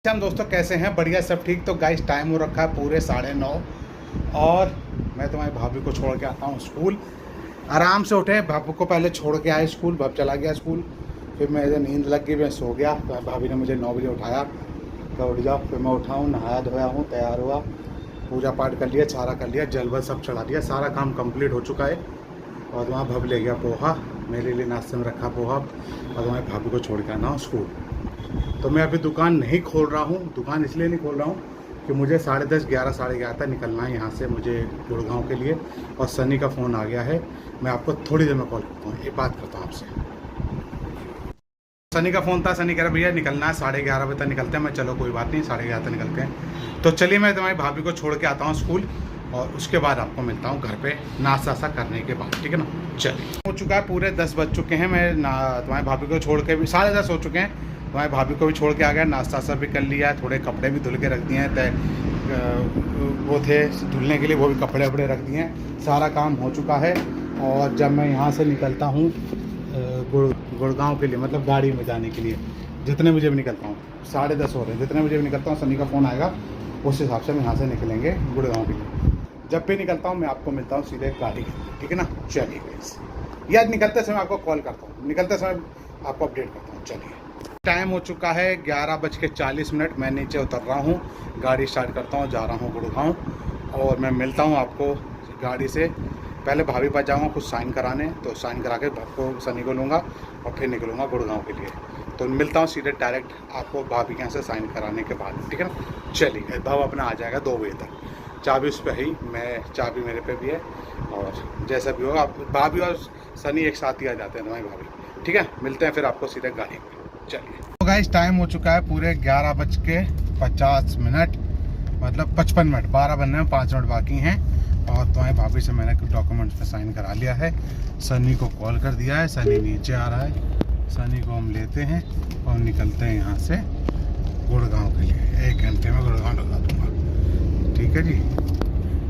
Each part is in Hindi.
हम दोस्तों कैसे हैं? बढ़िया, सब ठीक। तो गाइस टाइम हो रखा है पूरे 9:30 और मैं तुम्हारी भाभी को छोड़ के आता हूँ स्कूल। आराम से उठे, भाभी को पहले छोड़ के आए स्कूल, भाभी चला गया स्कूल। फिर मेरे नींद लग गई, मैं सो गया। तो भाभी ने मुझे 9 बजे उठाया, तो उठ जाओ। फिर मैं उठा हूँ, नहाया धोया हूँ, तैयार हुआ, पूजा पाठ कर लिया, चारा कर लिया, जलवा सब चढ़ा दिया, सारा काम कंप्लीट हो चुका है। और वहाँ भाभी ले गया पोहा, मेरे लिए नाश्ते में रखा पोहा, और वहाँ भाभी को छोड़ के आना स्कूल। तो मैं अभी दुकान नहीं खोल रहा हूँ। दुकान इसलिए नहीं खोल रहा हूँ कि मुझे 10:30 11 11:30 तक निकलना है यहाँ से, मुझे गुड़गांव के लिए। और सनी का फ़ोन आ गया है, मैं आपको थोड़ी देर में कॉल करता हूँ, एक बात करता हूँ आपसे। सनी का फ़ोन था, सनी कह रहा भैया निकलना है, 11:30 बजे तक निकलते हैं। मैं चलो कोई बात नहीं, 11:30 तक निकलते हैं। तो चलिए मैं तुम्हारी भाभी को छोड़ के आता हूँ स्कूल, और उसके बाद आपको मिलता हूँ घर पे नाश्ता वास्ता करने के बाद, ठीक है ना। चलिए, हो चुका है पूरे 10 बज चुके हैं। मैं तुम्हारी भाभी को छोड़ के भी 10:30 हो चुके हैं। तुम्हारी भाभी को भी छोड़ के आ गया, नाश्ता सब भी कर लिया, थोड़े कपड़े भी धुल के रख दिए हैं, वो थे धुलने के लिए, वो भी कपड़े वपड़े रख दिए हैं, सारा काम हो चुका है। और जब मैं यहाँ से निकलता हूँ गुड़गांव के लिए, मतलब गाड़ी में जाने के लिए, जितने बजे भी निकलता हूँ, 10:30 हो रहे हैं, जितने बजे भी निकलता हूँ, सनी का फ़ोन आएगा, उस हिसाब से हम यहाँ से निकलेंगे गुड़गांव के लिए। जब भी निकलता हूँ मैं आपको मिलता हूँ सीधे गाड़ी के लिए, ठीक है ना। चलिए गाइस, या निकलते समय आपको कॉल करता हूँ, निकलते समय आपको अपडेट करता हूँ। चलिए, टाइम हो चुका है 11:40। मैं नीचे उतर रहा हूँ, गाड़ी स्टार्ट करता हूँ, जा रहा हूँ गुड़गांव। और मैं मिलता हूँ आपको गाड़ी से। पहले भाभी पास जाऊँगा कुछ साइन कराने, तो साइन करा के आपको सनी को लूँगा और फिर निकलूँगा गुड़गांव के लिए। तो मिलता हूँ सीधे डायरेक्ट आपको भाभी के यहाँ से साइन कराने के बाद, ठीक है ना। चलिए, भाव अपना आ जाएगा 2 बजे तक। चाबी उस पर ही, मैं चाबी मेरे पे भी है, और जैसा भी होगा भाभी और सनी एक साथ ही आ जाते हैं तुम्हारी भाभी, ठीक है। मिलते हैं फिर आपको सीधे गाड़ी में। चलिए, तो गाइस टाइम हो चुका है पूरे 11:50, मतलब 55 मिनट, 12 बनने में 5 मिनट बाकी हैं। और तुम्हारी भाभी से मैंने कुछ डॉक्यूमेंट्स पे साइन करा लिया है, सनी को कॉल कर दिया है, सनी नीचे आ रहा है, सनी को हम लेते हैं और निकलते हैं यहाँ से गुड़गांव के लिए। 1 घंटे में गुड़गांव लगा दूँगा, ठीक है जी।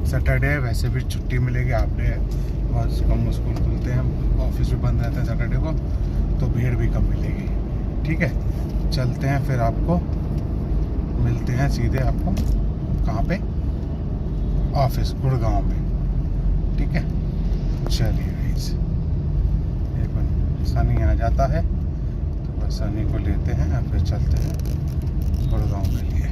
सैटरडे है, वैसे भी छुट्टी मिलेगी, हाफ डे है, और कम स्कूल खुलते हैं, ऑफिस भी बंद रहता है सैटरडे को, तो भीड़ भी कम मिलेगी, ठीक है। चलते हैं, फिर आपको मिलते हैं सीधे, आपको कहाँ पे, ऑफिस गुड़गांव में, ठीक है। चलिए गाइस, एक बार सनी आ जाता है तो बस सनी को लेते हैं और फिर चलते हैं गुड़गांव के लिए।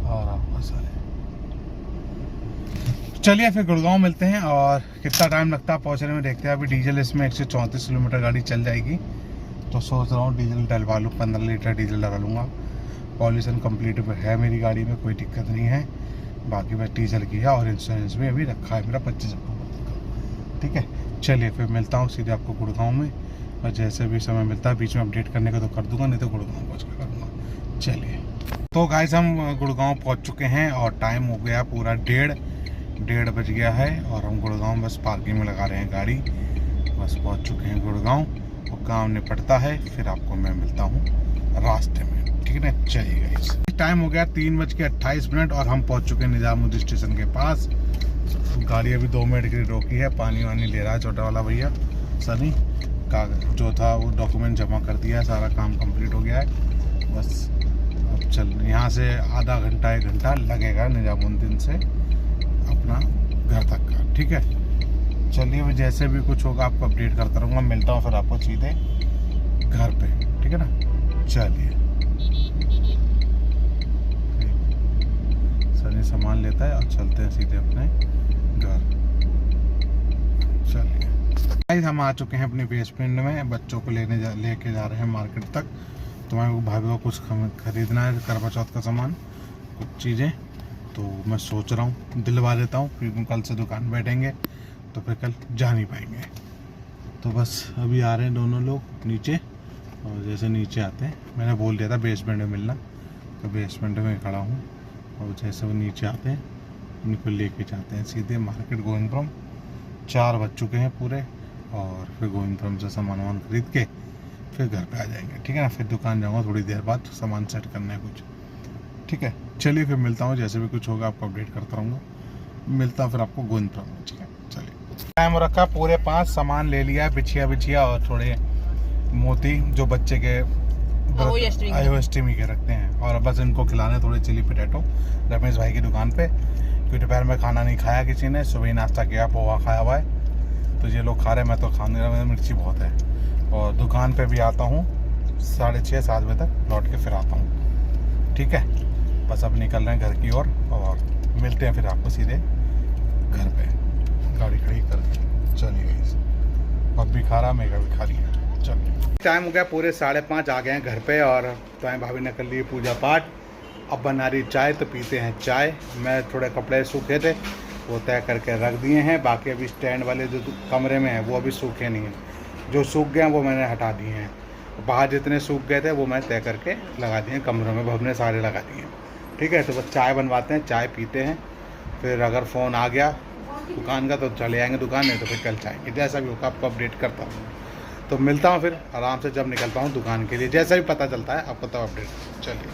और आपको चलिए फिर गुड़गांव मिलते हैं, और कितना टाइम लगता है पहुंचने में देखते हैं। अभी डीजल इसमें 134 किलोमीटर गाड़ी चल जाएगी, तो सोच रहा हूँ डीजल डलवा लूँ, 15 लीटर डीजल डलवा लूँगा। पॉल्यूशन कंप्लीट है मेरी गाड़ी में, कोई दिक्कत नहीं है। बाकी बस डीजल की है, और इंश्योरेंस भी अभी रखा है मेरा 25 अक्टूबर तक, ठीक है। चलिए फिर मिलता हूँ सीधे आपको गुड़गांव में, और जैसे भी समय मिलता है बीच में अपडेट करने का तो कर दूँगा, नहीं तो गुड़गांव पहुँच कर दूँगा। चलिए, तो गाइस हम गुड़गांव पहुँच चुके हैं, और टाइम हो गया पूरा 1:30 बज गया है, और हम गुड़गांव बस पार्किंग में लगा रहे हैं गाड़ी। बस पहुंच चुके हैं गुड़गांव, और काम निपटता है फिर आपको मैं मिलता हूं रास्ते में, ठीक है ना। चलिए गाइस, टाइम हो गया 3:28, और हम पहुंच चुके हैं निजामुद्दीन स्टेशन के पास। गाड़ी अभी 2 मिनट के लिए रोकी है, पानी वानी ले रहा है छोटा वाला भैया सनी। कागज जो था वो डॉक्यूमेंट जमा कर दिया है, सारा काम कंप्लीट हो गया है। बस अब चल, यहाँ से आधा घंटा 1 घंटा लगेगा निजामुद्दीन से अपना घर तक का, ठीक है। चलिए, मैं जैसे भी कुछ होगा आपको अपडेट करता रहूँगा। मिलता हूँ फिर आपको सीधे घर पे, ठीक है ना। चलिए, सनी सामान लेता है और चलते हैं सीधे अपने घर। चलिए गाइस, हम आ चुके हैं अपने बेसमेंट में, बच्चों को लेके जा रहे हैं मार्केट तक। तुम्हारे भाभी को कुछ खरीदना है, करवा चौथ का सामान, कुछ चीज़ें, तो मैं सोच रहा हूँ दिलवा देता हूँ, क्योंकि कल से दुकान बैठेंगे तो फिर कल जा नहीं पाएंगे। तो बस अभी आ रहे हैं दोनों लोग नीचे, और जैसे नीचे आते हैं, मैंने बोल दिया था बेसमेंट में मिलना, तो बेसमेंट में खड़ा हूँ, और जैसे वो नीचे आते हैं उनको लेके जाते हैं सीधे मार्केट गोविंदपुरम। 4 बज चुके हैं पूरे, और फिर गोविंदपुरम से सामान खरीद के फिर घर पे आ जाएंगे, ठीक है ना। फिर दुकान जाऊँगा थोड़ी देर बाद, सामान सेट करना है कुछ, ठीक है। चलिए फिर मिलता हूँ, जैसे भी कुछ होगा आपको अपडेट करता रहूँगा। मिलता हूँ फिर आपको गोविंदपुरम में, ठीक है। चलिए, टाइम रखा पूरे 5, सामान ले लिया है, बिछिया और थोड़े मोती जो बच्चे के अष्टमी के रखते हैं, और बस इनको खिलाने थोड़े चिली पोटैटो रमेश भाई की दुकान पे, क्योंकि दोपहर में खाना नहीं खाया किसी ने, सुबह ही नाश्ता किया, पोहा खाया हुआ है, तो ये लोग खा रहे हैं, मैं तो खा नहीं रहा, मिर्ची बहुत है। और दुकान पे भी आता हूँ 6:30-7 बजे तक, लौट के फिर आता हूँ। ठीक है, बस अब निकल रहे हैं घर की ओर, और मिलते हैं फिर आपको सीधे घर पे। गाड़ी खड़ी कर चली गई, अब भी खा रहा, मेगा भी खा लिया। चलिए, टाइम हो गया पूरे 5:30, आ गए हैं घर पे, और तो भाभी ने कर ली पूजा पाठ। अब बना रही चाय, तो पीते हैं चाय। मैं थोड़े कपड़े सूखे थे वो तय करके रख दिए हैं, बाकी अभी स्टैंड वाले जो कमरे में हैं वो अभी सूखे नहीं हैं, जो सूख गए हैं वो मैंने हटा दिए हैं। बाहर जितने सूख गए थे वो मैं तय करके लगा दिए हैं कमरों में, भवने सारे लगा दिए हैं। ठीक है, तो बस चाय बनवाते हैं, चाय पीते हैं, फिर अगर फ़ोन आ गया दुकान का तो चले आएंगे दुकान, नहीं तो फिर कल जाएंगे, जैसा भी होगा आपको अपडेट करता हूँ। तो मिलता हूँ फिर आराम से जब निकलता हूँ दुकान के लिए, जैसा भी पता चलता है आपको तब अपडेट। चलिए,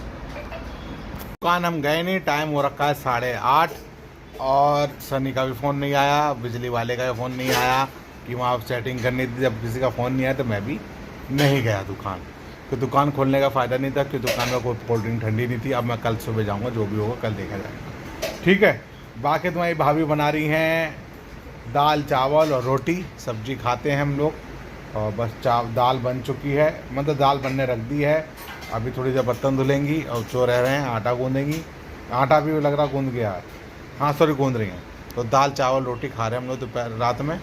दुकान हम गए नहीं, टाइम हो रखा है 8:30, और सनी का भी फ़ोन नहीं आया, बिजली वाले का भी फ़ोन नहीं आया कि वहाँ सेटिंग करनी थी। जब किसी का फ़ोन नहीं आया तो मैं भी नहीं गया दुकान, तो दुकान खोलने का फ़ायदा नहीं था, क्योंकि दुकान में कोई कोल्ड ड्रिंक ठंडी नहीं थी। अब मैं कल सुबह जाऊँगा, जो भी होगा कल देखा जाएगा। ठीक है, बाकी तुम्हारी भाभी बना रही हैं दाल चावल और रोटी, सब्जी खाते हैं हम लोग, और बस दाल बन चुकी है, मतलब दाल बनने रख दी है। अभी थोड़ी देर बर्तन धुलेंगी और जो रह रहे हैं आटा गूँधेंगी, आटा भी लग रहा गूँध गया है, हाँ सॉरी गूँध रही हैं। तो दाल चावल रोटी खा रहे हैं हम लोग दोपहर रात में।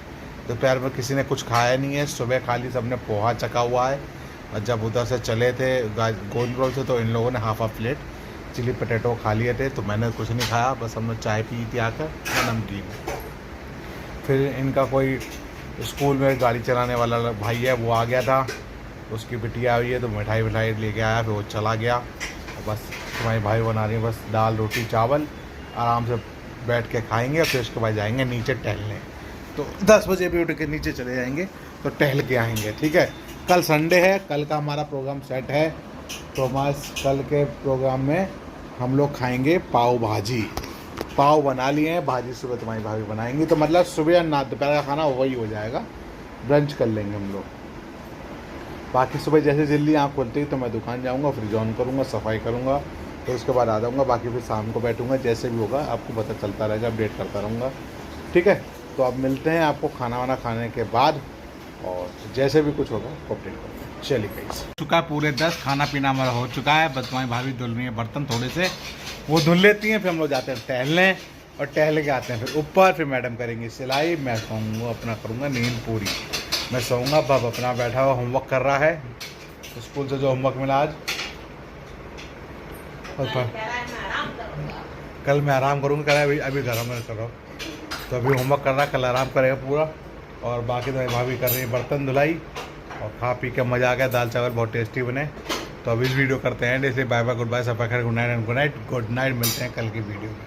दोपहर में किसी ने कुछ खाया नहीं है, सुबह खाली सबने पोहा चका हुआ है, और जब उधर से चले थे गोविंदपुर से तो इन लोगों ने हाफ प्लेट चिली पोटैटो खा लिए थे, तो मैंने कुछ नहीं खाया, बस हमने चाय पी थी आकर, नमकीन। फिर इनका कोई स्कूल में गाड़ी चलाने वाला भाई है, वो आ गया था, उसकी बिटिया हुई है, तो मिठाई लेके आया, फिर वो चला गया। बस तुम्हारी भाई बना रही है बस दाल रोटी चावल, आराम से बैठ के खाएंगे, और फिर उसके बाद जाएंगे नीचे टहलने। तो 10 बजे भी उठ के नीचे चले जाएंगे, तो टहल के आएंगे। ठीक है, कल संडे है, कल का हमारा प्रोग्राम सेट है, तो हमारे कल के प्रोग्राम में हम लोग खाएंगे पाव भाजी। पाव बना लिए हैं, भाजी सुबह तुम्हारी भाभी बनाएंगी, तो मतलब सुबह ना दोपहर का खाना वही हो जाएगा, ब्रंच कर लेंगे हम लोग। बाकी सुबह जैसे जल्दी आँख खुलती है तो मैं दुकान जाऊंगा, फ्रिज ऑन करूँगा, सफाई करूँगा, तो उसके बाद आ जाऊँगा। बाकी फिर शाम को बैठूँगा, जैसे भी होगा आपको पता चलता रहेगा, अपडेट करता रहूँगा। ठीक है, तो अब मिलते हैं आपको खाना वाना खाने के बाद, और जैसे भी कुछ होगा अपडेट करूँगा। चलिए गाइस, चुका है पूरे 10, खाना पीना हमारा हो चुका है, बस तुम्हारी भाभी धुल रही है बर्तन थोड़े से, वो धुल लेती हैं, फिर हम लोग जाते हैं टहलने, और टहल के आते हैं फिर ऊपर, फिर मैडम करेंगी सिलाई, मैं सोऊंगा, अपना करूँगा नींद पूरी, मैं सोऊंगा। बाब अपना बैठा हुआ होमवर्क कर रहा है, स्कूल से जो होमवर्क मिला आज, कल मैं आराम करूँगा, कल अभी घर में कर रहा हूँ, तो अभी होमवर्क कर रहा है, कल आराम करेगा पूरा। और बाकी तो भाभी कर रही है बर्तन धुलाई, और खा पी के मज़ा आ गया, दाल चावल बहुत टेस्टी बने। तो अभी इस वीडियो करते हैं, इसलिए बाय बाय, गुड बाय, सब खैर, good night and good night, मिलते हैं कल की वीडियो में।